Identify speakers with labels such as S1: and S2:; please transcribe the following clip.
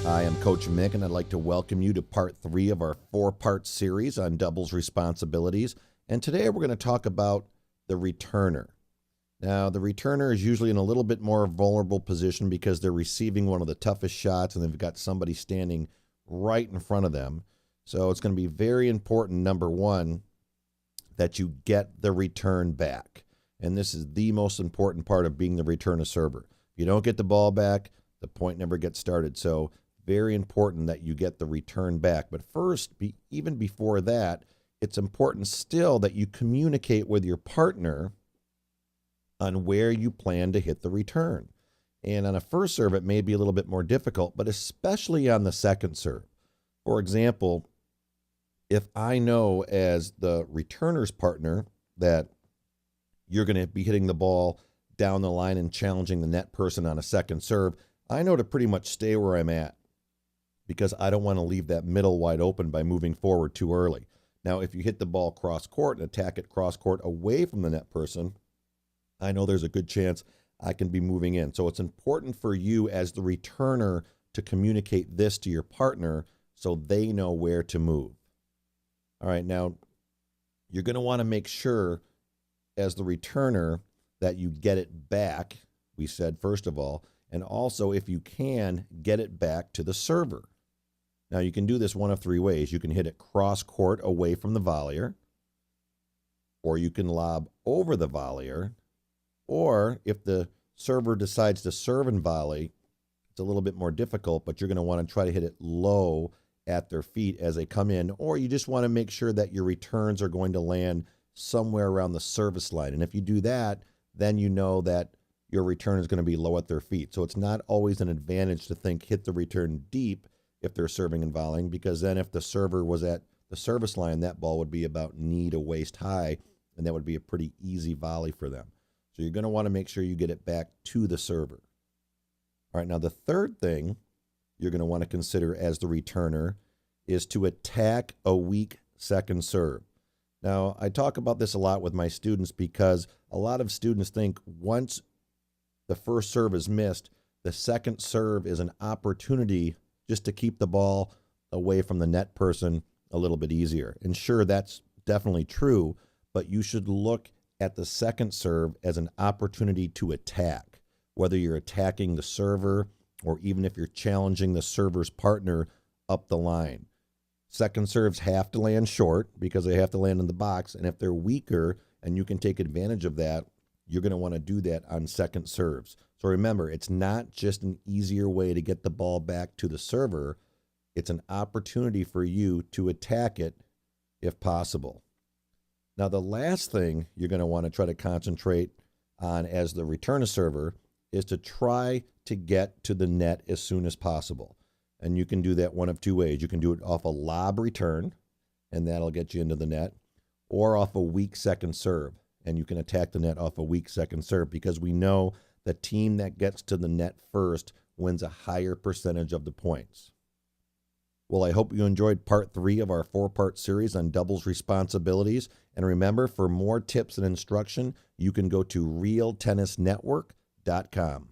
S1: I am Coach Mick, and I'd like to welcome you to part 3 of our 4-part series on doubles responsibilities. And today we're going to talk about the returner. Now, the returner is usually in a little bit more vulnerable position because they're receiving one of the toughest shots and they've got somebody standing right in front of them. So it's going to be very important, number one, that you get the return back. And this is the most important part of being the returner server. If you don't get the ball back, the point never gets started. So very important that you get the return back. But first, even before that, it's important still that you communicate with your partner on where you plan to hit the return. And on a first serve, it may be a little bit more difficult, but especially on the second serve. For example, if I know as the returner's partner that you're going to be hitting the ball down the line and challenging the net person on a second serve, I know to pretty much stay where I'm at because I don't want to leave that middle wide open by moving forward too early. Now, if you hit the ball cross court and attack it cross court away from the net person, I know there's a good chance I can be moving in. So it's important for you as the returner to communicate this to your partner so they know where to move. All right, now you're going to want to make sure as the returner that you get it back, we said first of all, and also if you can, get it back to the server. Now you can do this one of 3 ways. You can hit it cross court away from the volleyer, or you can lob over the volleyer, or if the server decides to serve and volley, it's a little bit more difficult, but you're going to want to try to hit it low at their feet as they come in, or you just want to make sure that your returns are going to land somewhere around the service line. And if you do that, then you know that your return is going to be low at their feet. So it's not always an advantage to think hit the return deep if they're serving and volleying, because then if the server was at the service line, that ball would be about knee to waist high, and that would be a pretty easy volley for them. So you're going to want to make sure you get it back to the server. All right, now the third thing you're going to want to consider as the returner is to attack a weak second serve. Now, I talk about this a lot with my students because a lot of students think once the first serve is missed, the second serve is an opportunity just to keep the ball away from the net person a little bit easier. And sure, that's definitely true, but you should look at the second serve as an opportunity to attack, whether you're attacking the server or even if you're challenging the server's partner up the line. Second serves have to land short because they have to land in the box, and if they're weaker and you can take advantage of that, you're going to want to do that on second serves. So remember, it's not just an easier way to get the ball back to the server. It's an opportunity for you to attack it if possible. Now, the last thing you're going to want to try to concentrate on as the returner server is to try to get to the net as soon as possible. And you can do that one of 2 ways. You can do it off a lob return, and that'll get you into the net, or off a weak second serve. And you can attack the net off a weak second serve because we know the team that gets to the net first wins a higher percentage of the points. Well, I hope you enjoyed part 3 of our 4-part series on doubles responsibilities. And remember, for more tips and instruction, you can go to realtennisnetwork.com.